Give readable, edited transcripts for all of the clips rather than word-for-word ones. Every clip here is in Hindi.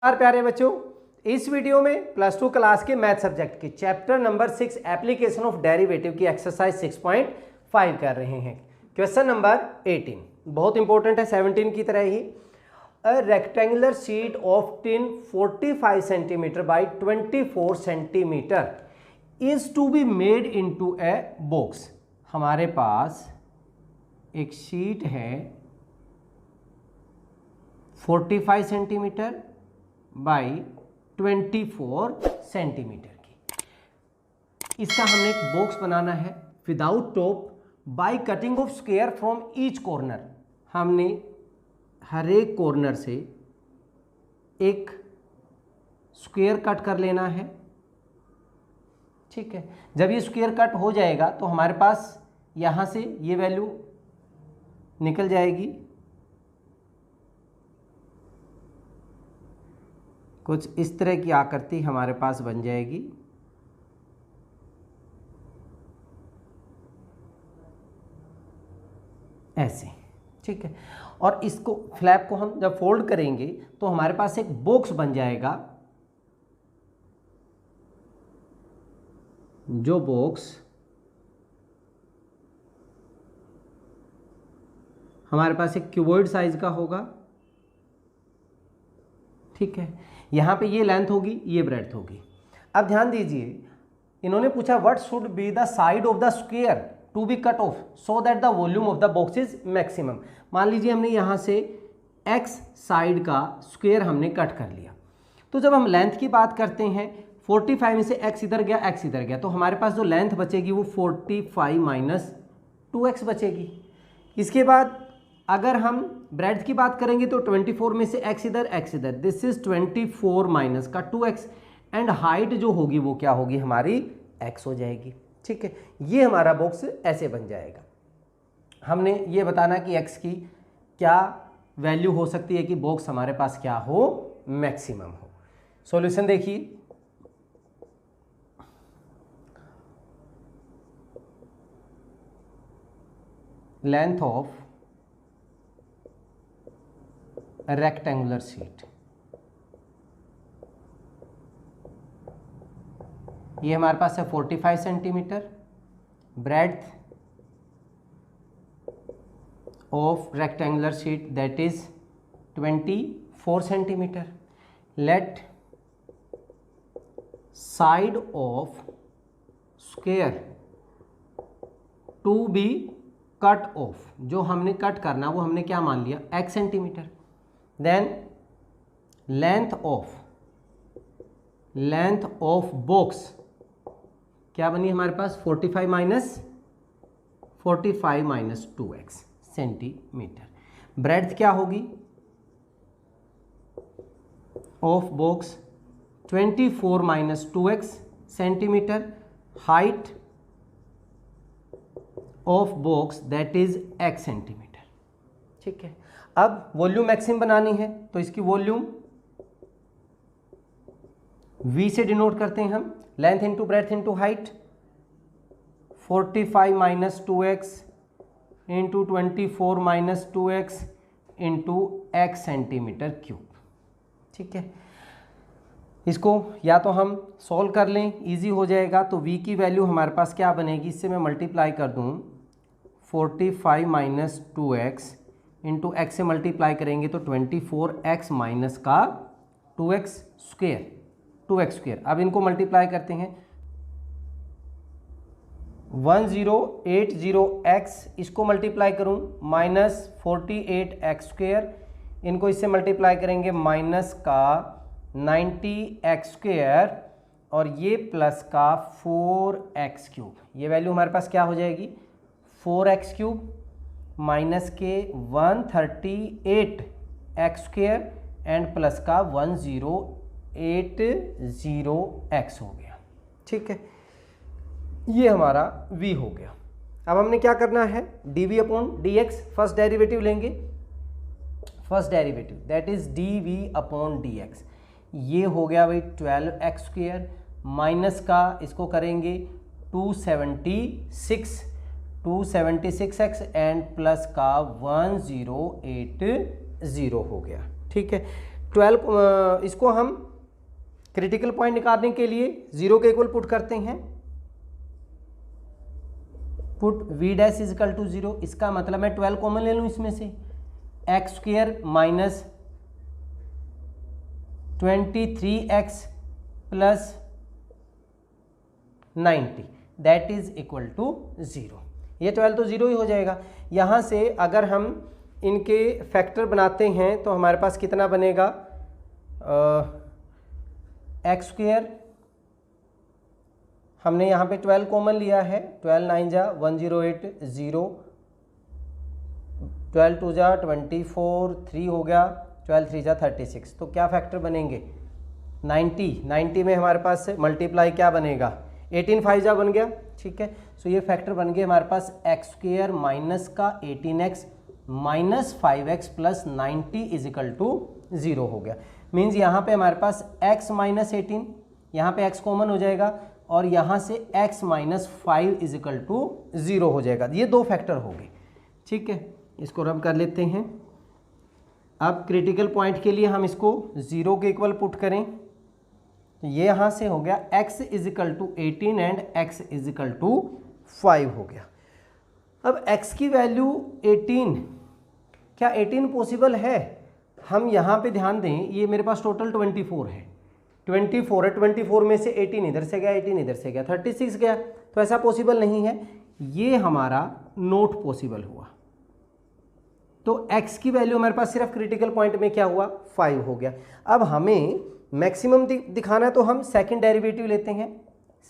प्यारे बच्चों, इस वीडियो में प्लस टू क्लास के मैथ सब्जेक्ट के chapter number 6 application of derivative की एक्सरसाइज 6.5 कर रहे हैं। क्वेश्चन नंबर 18 बहुत इंपॉर्टेंट है, 17 की तरह ही। A rectangular sheet of tin 45 centimetre by 24 centimetre is to be made into a box. हमारे पास एक शीट है 45 सेंटीमीटर बाई 24 सेंटीमीटर की। इसका हमने एक बॉक्स बनाना है without top by cutting of square from each corner. हमने हर एक कॉर्नर से एक स्क्वायर कट कर लेना है। ठीक है, जब ये स्क्वायर कट हो जाएगा तो हमारे पास यहां से ये वैल्यू निकल जाएगी, कुछ इस तरह की आकृति हमारे पास बन जाएगी। ऐसे, ठीक है। और इसको फ्लैप को हम जब फोल्ड करेंगे तो हमारे पास एक बॉक्स बन जाएगा, जो बॉक्स हमारे पास एक क्यूबॉइड साइज का होगा। ठीक है, यहाँ पे ये लेंथ होगी, ये ब्रेड्थ होगी। अब ध्यान दीजिए, इन्होंने पूछा what should be the side of the square to be cut off so that the volume of the box is maximum. मान लीजिए हमने यहाँ से x साइड का स्क्वायर हमने कट कर लिया, तो जब हम लेंथ की बात करते हैं 45 में से x इधर गया, x इधर गया, तो हमारे पास जो लेंथ बचेगी वो 45 माइनस 2x बचेगी। इसके बाद अगर हम ब्रेड्थ की बात करेंगे तो 24 में से x इधर, दिस इज 24 माइनस का 2x, एंड हाइट जो होगी वो क्या होगी, हमारी x हो जाएगी। ठीक है, ये हमारा बॉक्स ऐसे बन जाएगा। हमने ये बताना कि x की क्या वैल्यू हो सकती है कि बॉक्स हमारे पास क्या हो, मैक्सिमम हो। सॉल्यूशन देखिए, लेंथ ऑफ रेक्टेंगुलर शीट, ये हमारे पास है 45 centimetre, breadth of rectangular sheet that is 24 centimetre. Let side of square to be cut off, जो हमने कट करना वो हमने क्या मान लिया, x centimetre. Then length of box क्या बनी हमारे पास, 45 माइनस 2x सेंटीमीटर। ब्रेड्थ क्या होगी of box, 24 minus 2x centimetre. Height of box that is x centimetre. ठीक है, अब वॉल्यूम मैक्सिमम बनानी है तो इसकी वॉल्यूम v से डिनोट करते हैं हम, length into breadth into height. 45 minus 2x into 24 minus 2x into x centimetre cube. ठीक है, इसको या तो हम सॉल्व कर लें, इजी हो जाएगा। तो v की वैल्यू हमारे पास क्या बनेगी, इससे मैं मल्टीप्लाई कर दूं, 45 माइनस 2x इंटू x से मल्टीप्लाई करेंगे तो 24x माइनस का 2x स्क्वायर। अब इनको मल्टीप्लाई करते हैं, 1080x इसको मल्टीप्लाई करूं माइनस 48x स्क्वायर, इनको इससे मल्टीप्लाई करेंगे माइनस का 90x स्क्वायर, और ये प्लस का 4x क्यूब। ये वैल्यू हमारे पास क्या हो जाएगी, 4x क्यूब माइनस के 138x स्क्वायर एंड प्लस का 1080x हो गया। ठीक है, ये हमारा v हो गया। अब हमने क्या करना है, dv upon dx, first derivative लेंगे, first derivative that is dv upon dx। ये हो गया भाई 12x स्क्वायर, माइनस का इसको करेंगे 276x एंड प्लस का 1080 हो गया। ठीक है, 12 इसको हम क्रिटिकल पॉइंट निकालने के लिए 0 के इक्वल पुट करते हैं, put v dash is equal to 0। इसका मतलब मैं 12 कॉमन ले लूँ इसमें से, x square minus 23x plus 90 that is equal to 0। ये 12 तो 0 ही हो जाएगा। यहाँ से अगर हम इनके फैक्टर बनाते हैं तो हमारे पास कितना बनेगा, एक्स स्क्वेयर, हमने यहाँ पे 12 कॉमन लिया है, 12 9 जा 108 0, 12 2 जा 24 3 हो गया, 12 3 जा 36। तो क्या फैक्टर बनेंगे, 90 में हमारे पास से मल्टीप्लाई क्या बनेगा, 18 5 जा बन गया, ठीक है। सो ये फैक्टर बन गए हमारे पास एक्स स्क्वेयर माइनस का 18x minus 5x plus 90 is equal to 0 हो गया। मीन्स यहाँ पे हमारे पास x माइनस 18, यहाँ पे x कॉमन हो जाएगा और यहाँ से x minus 5 is equal to 0 हो जाएगा। ये दो फैक्टर हो गए, ठीक है। इसको रब कर लेते हैं। अब क्रिटिकल पॉइंट के लिए हम इसको 0 के इक्वल पुट करें तो ये यहाँ से हो गया x is equal to 18 and x is equal to 5 हो गया। अब x की वैल्यू 18, क्या 18 पॉसिबल है? हम यहाँ पे ध्यान दें, ये मेरे पास टोटल 24 है, 24 है, 24 में से 18 इधर से गया, 18 इधर से गया, 36 गया, तो ऐसा पॉसिबल नहीं है। ये हमारा नॉट पॉसिबल हुआ। तो x की वैल्यू हमारे पास सिर्फ क्रिटिकल पॉइंट में क्या हुआ, 5 हो गया। अब हमें मैक्सिमम दिखाना है तो हम सेकंड डेरिवेटिव लेते हैं।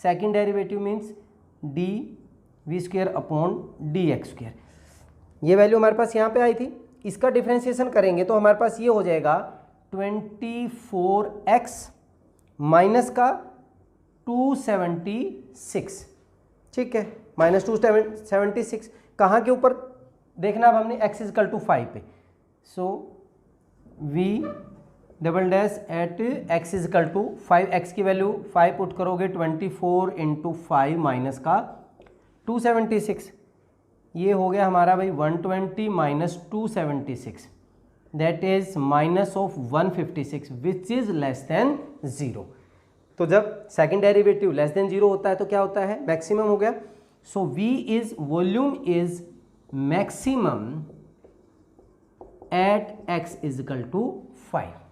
Second derivative means d v square upon d x square. ये वैल्यू हमारे पास यहाँ पे आई थी, इसका डिफ्रेंशिएशन करेंगे तो हमारे पास ये हो जाएगा 24x माइनस का 276, ठीक है, माइनस 276 कहाँ के ऊपर देखना, अब हमने x इज इक्वल टू 5 पे। So v double dash at x is equal to 5, x की वैल्यू 5 पुट करोगे 24 इंटू 5 माइनस का 276, ये हो गया हमारा भाई 120 minus 276 that is minus of 156 which is less than 0। तो जब सेकंड डेरिवेटिव लेस देन 0 होता है तो क्या होता है, मैक्सिमम हो गया। So v is volume is maximum at x is equal to 5।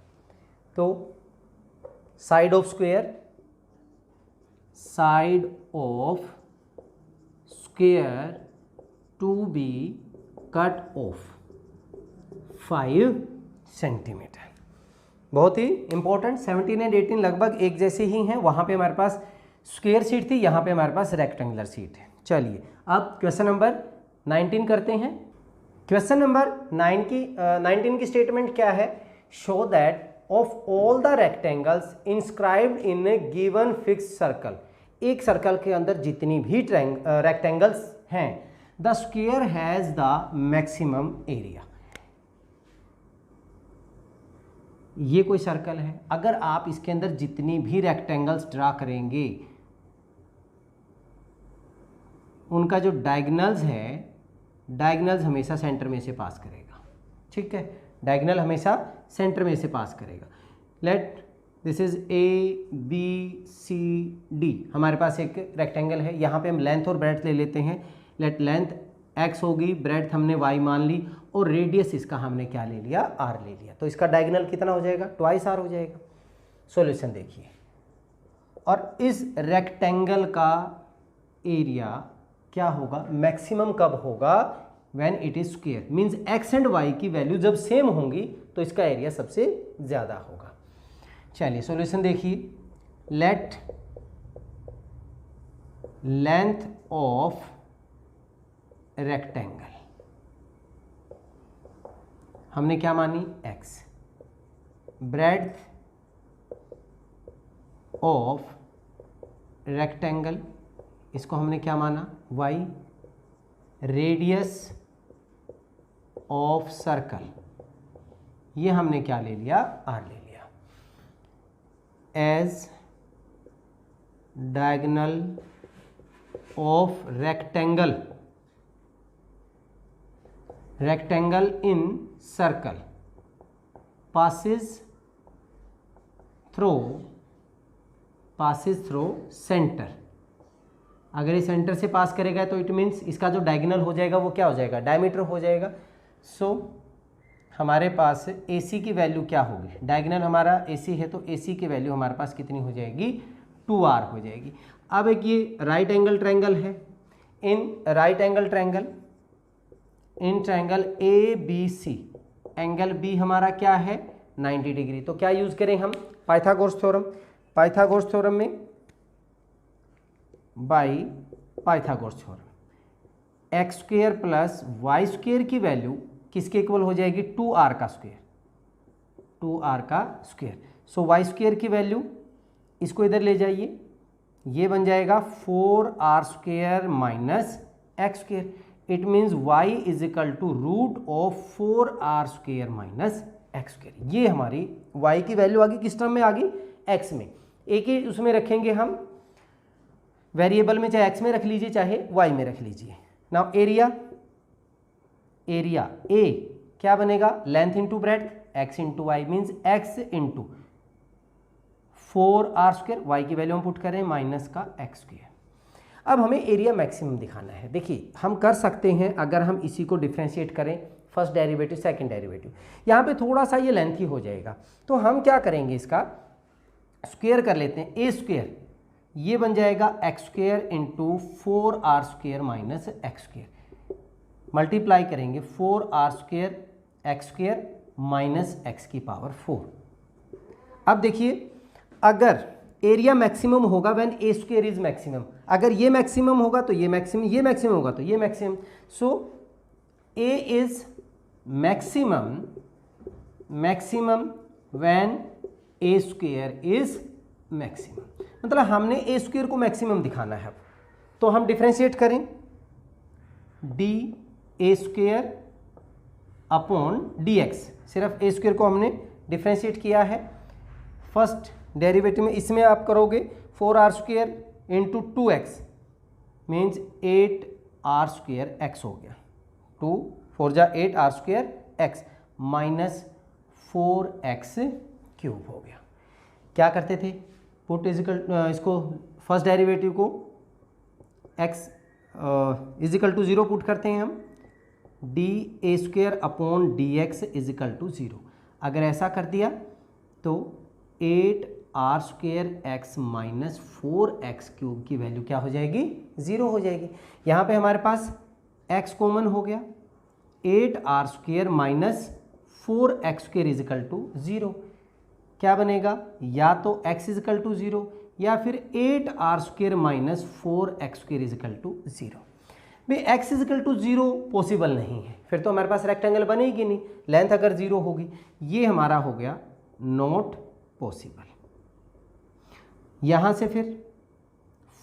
तो side of square, side of square to be cut off 5 centimetre. बहुत ही इंपॉर्टेंट। 17 एंड 18 लगभग एक जैसे ही हैं। वहाँ पे हमारे पास स्क्वायर शीट थी, यहाँ पे हमारे पास रेक्टेंगुलर शीट है। चलिए अब क्वेश्चन नंबर 19 करते हैं। क्वेश्चन नंबर 19 की स्टेटमेंट क्या है, show that of all the rectangles inscribed in A given fixed circle. एक सर्कल के अंदर जितनी भी रेक्टेंगल्स हैं, the square has the maximum area. ये कोई सर्कल है, अगर आप इसके अंदर जितनी भी रेक्टेंगल्स ड्रा करेंगे उनका जो डायगोनल्स है, डायगोनल्स हमेशा सेंटर में से पास करेगा, ठीक है, डायगोनल हमेशा सेंटर में से पास करेगा। Let this is A B C D. हमारे पास एक रेक्टेंगल है, यहाँ पे हम लेंथ और ब्रेड्थ ले लेते हैं। लेट लेंथ x होगी, ब्रेड्थ हमने y मान ली और रेडियस इसका हमने क्या ले लिया, r ले लिया। तो इसका डायगोनल कितना हो जाएगा, ट्वाइस r हो जाएगा। सॉल्यूशन देखिए, और इस रेक्टेंगल का एरिया क्या होगा, मैक्सिमम कब होगा, when it is square. Means x and y की वैल्यू जब सेम होंगी तो इसका एरिया सबसे ज़्यादा होगा। चलिए सॉल्यूशन देखिए। लेट लेंथ ऑफ रेक्टेंगल हमने क्या मानी, x, ब्रेड्थ ऑफ रेक्टेंगल इसको हमने क्या माना, y, रेडियस ऑफ सर्कल ये हमने क्या ले लिया, r ले लिया। As diagonal of rectangle, rectangle in circle passes through passes through centre. अगर ये सेंटर से पास करेगा तो इट मीन्स इसका जो डायगोनल हो जाएगा वो क्या हो जाएगा, डायमीटर हो जाएगा। सो हमारे पास AC की वैल्यू क्या होगी, डायगोनल हमारा AC है तो AC की वैल्यू हमारे पास कितनी हो जाएगी, 2R हो जाएगी। अब एक ये राइट एंगल ट्रायंगल है, in right angle triangle, in triangle ABC angle B हमारा क्या है 90 डिग्री। तो क्या यूज करें हम, पाइथागोरस थ्योरम। पाइथागोरस थ्योरम में by Pythagoras theorem x square plus y square की वैल्यू किसके इक्वल हो जाएगी, 2R का स्क्वेयर, 2R का स्क्वेयर। सो वाई स्क्वेयर की वैल्यू इसको इधर ले जाइए, ये बन जाएगा 4R square minus x square. It means y is equal to root of 4R square minus x square. ये हमारी y की वैल्यू आ गई, किस टर्म में आ गई, x में। एक ही उसमें रखेंगे हम, वेरिएबल में, चाहे x में रख लीजिए चाहे y में रख लीजिए। नाउ एरिया, एरिया A क्या बनेगा, length into breadth, x into y means x into 4R square, y की वैल्यू हम पुट करें माइनस का x स्क्वेयर। अब हमें एरिया मैक्सिमम दिखाना है। देखिए हम कर सकते हैं अगर हम इसी को डिफ्रेंशिएट करें, फर्स्ट डेरिवेटिव सेकंड डेरिवेटिव, यहाँ पे थोड़ा सा ये लेंथी हो जाएगा, तो हम क्या करेंगे, इसका स्क्वायर कर लेते हैं, ए स्क्वायर, ये बन जाएगा x square into 4R square minus x square, multiply करेंगे 4R square x square minus x की पावर 4। अब देखिए अगर एरिया मैक्सिमम होगा when A square is maximum, अगर ये मैक्सिमम होगा तो ये मैक्सिमम, ये मैक्सिमम होगा तो ये maximum. So A is maximum, maximum when A square is maximum, मतलब हमने ए स्क्वायर को मैक्सिमम दिखाना है। तो हम डिफ्रेंशिएट करें, D a square upon d x, सिर्फ ए स्क्वायर को हमने डिफ्रेंशिएट किया है। फर्स्ट डेरिवेटिव में इसमें आप करोगे 4R square into 2x means 8R square x हो गया, 2 4 जा 8R square x minus 4x cube हो गया। क्या करते थे, पुट इजिकल, इसको फर्स्ट डेरिवेटिव को x इजिकल टू 0 पुट करते हैं हम, d a square upon d x equal to 0। अगर ऐसा कर दिया तो 8R square x minus 4x cube की वैल्यू क्या हो जाएगी, 0 हो जाएगी। यहाँ पे हमारे पास x कॉमन हो गया, 8R square minus 4x square equal to 0। क्या बनेगा, या तो x इजिकल टू 0 या फिर 8R square minus 4x square equal to 0। भाई x इजिकल टू 0 पॉसिबल नहीं है, फिर तो हमारे पास रेक्टेंगल बनेगी नहीं, लेंथ अगर 0 होगी, ये हमारा हो गया नॉट पॉसिबल। यहाँ से फिर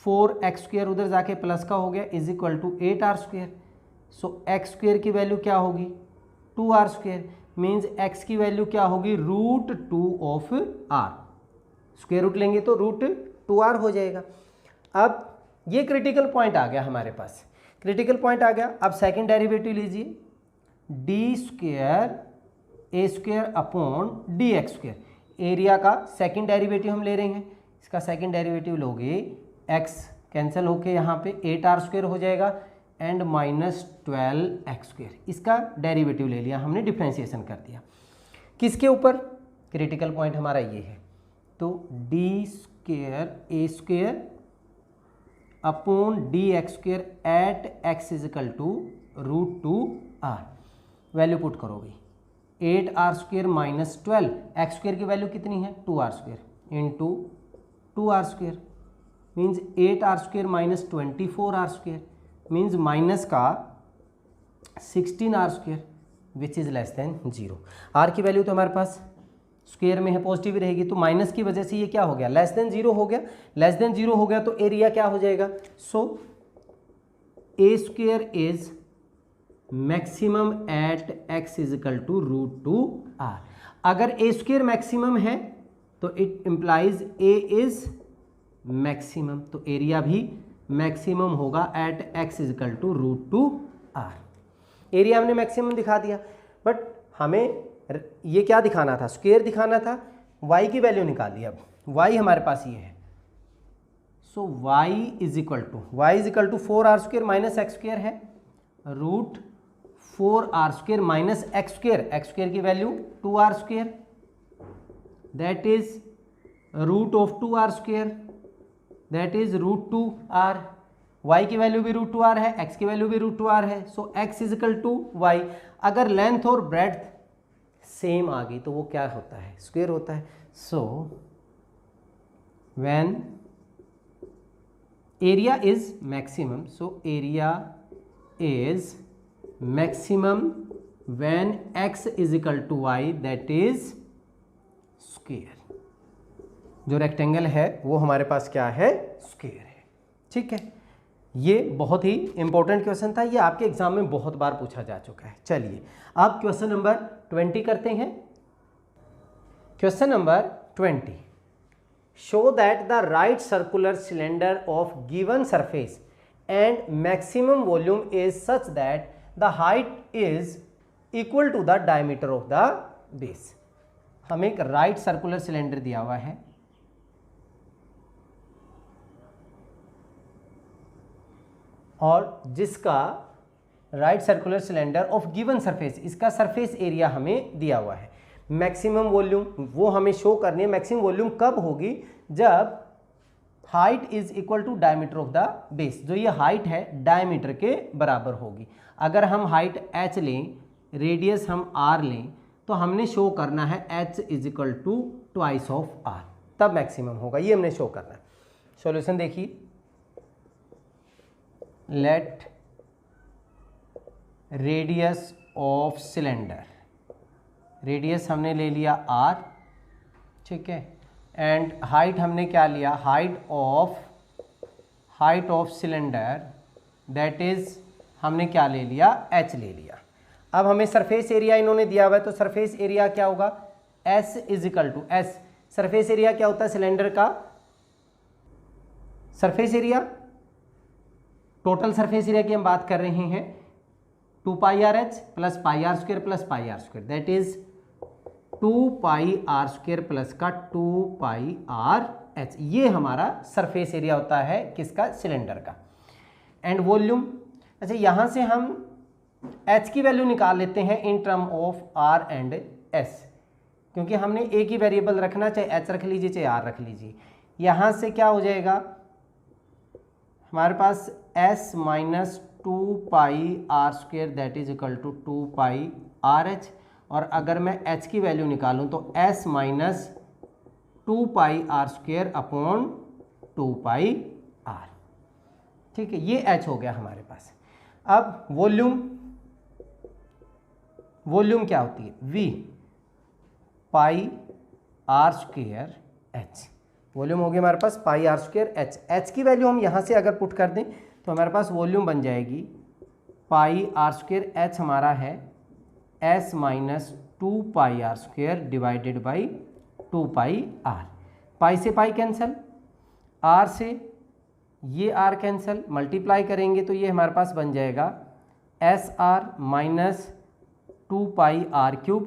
4x स्क्वायर उधर जाके प्लस का हो गया is equal to 8R square. So x square की वैल्यू क्या होगी, 2R स्क्वायर, मीन्स x की वैल्यू क्या होगी, root 2 of r, square root लेंगे तो रूट 2R हो जाएगा। अब ये क्रिटिकल पॉइंट आ गया हमारे पास, क्रिटिकल पॉइंट आ गया। अब सेकंड डेरिवेटिव लीजिए, डी स्क्वायर ए square upon d x square, area का सेकंड डेरिवेटिव हम ले रहे हैं, इसका सेकंड डेरिवेटिव लोगे x कैंसिल होके यहाँ पे 8R स्क्वायर हो जाएगा एंड माइनस 12x स्क्वायर, इसका डेरिवेटिव ले लिया हमने, डिफ्रेंशिएशन कर दिया। किसके ऊपर, क्रिटिकल पॉइंट हमारा ये है, तो d square A square upon d x square at x equal to root 2R, value put करोगे 8R square minus 12, x square की वैल्यू कितनी है, 2R square into 2R square means 8R square minus 24R square means minus का 16R square which is less than 0। R की वैल्यू तो हमारे पास स्क्वायर में है, पॉजिटिव रहेगी, तो माइनस की वजह से ये क्या हो गया, लेस देन 0 हो गया। लेस देन 0 हो गया तो एरिया क्या हो जाएगा, so A square is maximum at x is equal to root 2R। अगर ए स्क्वायर मैक्सिमम है तो it implies A is maximum, तो एरिया भी मैक्सिमम होगा at x is equal to root 2R। Area हमने मैक्सिमम दिखा दिया, बट हमें ये क्या दिखाना था, स्क्वायर दिखाना था, y की वैल्यू निकालिए। अब y हमारे पास ये है, so y is equal to 4r² minus x square है, root 4r² minus x square की value 2r², that is root of 2r², that is root 2r। y की वैल्यू भी रूट 2r है, x की वैल्यू भी रूट 2r है, so x is equal to y। अगर लेंथ और ब्रेड्थ सेम आ गई तो वो क्या होता है, स्क्वायर होता है। So when area is maximum, so area is maximum when x is equal to y, that is square. जो रेक्टेंगल है वो हमारे पास क्या है, स्क्वायर है। ठीक है, ये बहुत ही इंपॉर्टेंट क्वेश्चन था, ये आपके एग्जाम में बहुत बार पूछा जा चुका है। चलिए अब क्वेश्चन नंबर 20 करते हैं। Question number 20, show that the right circular cylinder of given surface and maximum volume is such that the height is equal to the diameter of the base. हमें एक राइट सर्कुलर सिलेंडर दिया हुआ है, और जिसका right circular cylinder of given surface, इसका सरफेस एरिया हमें दिया हुआ है। मैक्सिमम वॉल्यूम वो हमें शो करनी है। मैक्सिमम वॉल्यूम कब होगी, जब height is equal to diameter of the base, जो ये हाइट है डायमीटर के बराबर होगी। अगर हम हाइट h लें, रेडियस हम r लें, तो हमने शो करना है h is equal to twice of r, तब मैक्सिमम होगा, ये हमने शो करना है। सॉल्यूशन देखिए, let radius of cylinder, radius हमने ले लिया r, ठीक है, एंड हाइट हमने क्या लिया, height of cylinder, that is हमने क्या ले लिया, h ले लिया। अब हमें सरफेस एरिया इन्होंने दिया हुआ है, तो सरफेस एरिया क्या होगा, s is equal to s। Surface area क्या होता है सिलेंडर का, surface area, total surface area की हम बात कर रहे हैं, 2πrh plus πr² plus πr², that is 2πr² plus का 2πrh। ये हमारा सरफेस एरिया होता है किसका, सिलेंडर का। एंड वॉल्यूम, अच्छा यहाँ से हम h की वैल्यू निकाल लेते हैं in term of r and s, क्योंकि हमने एक ही वेरिएबल रखना, चाहे h रख लीजिए चाहे r रख लीजिए। यहाँ से क्या हो जाएगा हमारे पास s minus 2πr² that is equal to 2πrh, और अगर मैं h की वैल्यू निकालूं तो s minus 2πr² upon 2πr। ठीक है, ये h हो गया हमारे पास। अब वॉल्यूम क्या होती है, v πr² h, वॉल्यूम हो गया हमारे पास πr² h। h की वैल्यू हम यहाँ से अगर पुट कर दें तो हमारे पास वॉल्यूम बन जाएगी πr² h हमारा है s minus 2πr² divided by 2πr। पाई से पाई कैंसिल, r से ये r कैंसिल, मल्टीप्लाई करेंगे तो ये हमारे पास बन जाएगा sr minus 2πr³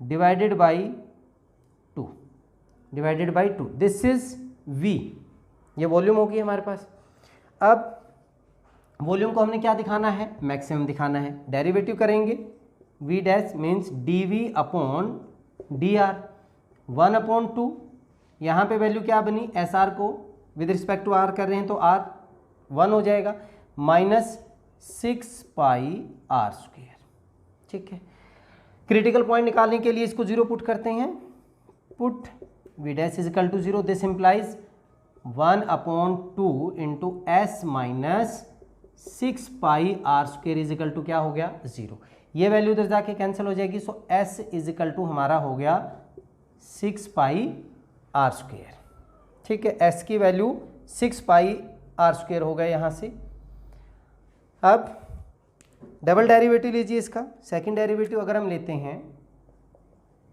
divided by 2, this is v। ये वॉल्यूम होगी हमारे पास। अब वॉल्यूम को हमने क्या दिखाना है, मैक्सिमम दिखाना है। डेरिवेटिव करेंगे, v dash means dv upon dr, 1/2। यहाँ पे वैल्यू क्या बनी, sr को विद रिस्पेक्ट टू r कर रहे हैं तो r 1 हो जाएगा, माइनस 6πr²। ठीक है, क्रिटिकल पॉइंट निकालने के लिए इसको 0 पुट करते हैं, put v dash is equal to 0, this implies 1/2 into s minus 6πr² is equal to क्या हो गया, 0। ये वैल्यू इधर जाके कैंसिल हो जाएगी, सो s इज इक्वल टू हमारा हो गया 6πr²। ठीक है, s की वैल्यू 6πr² हो गया यहाँ से। अब डबल डेरिवेटिव लीजिए इसका, सेकंड डेरिवेटिव अगर हम लेते हैं,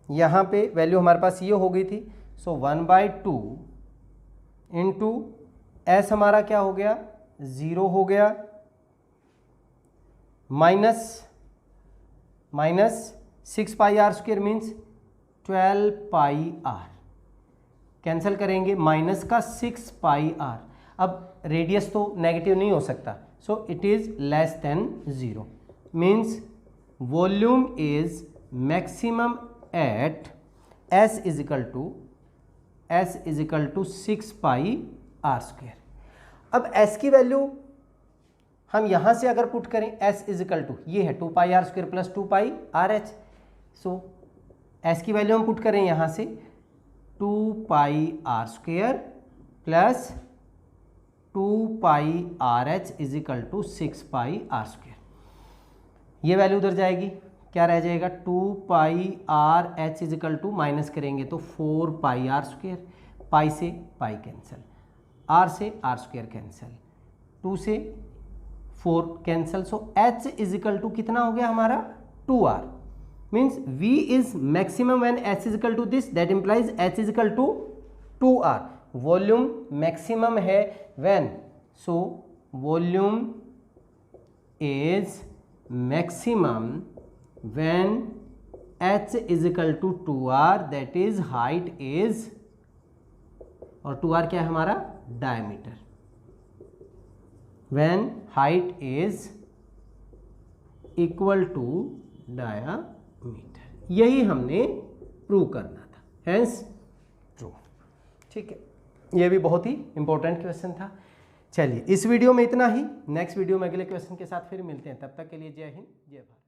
यहाँ पे वैल्यू हमारे पास ये हो गई थी, सो 1/2 इंटू एस हमारा क्या हो गया, 0 हो गया, minus 6πr² means 12πr। Cancel करेंगे, माइनस का 6 पाई आर। अब रेडियस तो नेगेटिव नहीं हो सकता, so it is less than 0, means volume is maximum at s is equal to 6 pi r square. अब s की वैल्यू हम यहां से अगर पुट करें, s इज इक्वल टू ये है 2 pi r square plus 2 pi r h. So s की वैल्यू हम पुट करें यहां से 2 pi r square plus 2 pi r h is equal to 6 pi r square. ये वैल्यू उधर जाएगी, क्या रह जाएगा 2 pi r h is equal to minus करेंगे तो 4 पाई आर स्क्वायर, पाई से पाई कैंसिल, आर से आर स्क्वायर कैंसिल, 2 से 4 cancel. So h is equal to कितना हो गया हमारा 2r, means v is maximum when h is equal to this, that implies h is equal to 2r। Volume maximum है when, so volume is maximum when h is equal to 2r, that is height is, और 2r क्या है हमारा diameter, when height is equal to diameter। यही हमने प्रूव करना था, hence true। ठीक है, ये भी बहुत ही इंपॉर्टेंट क्वेश्चन था। चलिए इस वीडियो में इतना ही, नेक्स्ट वीडियो में अगले क्वेश्चन के साथ फिर मिलते हैं, तब तक के लिए जय हिंद जय भारत।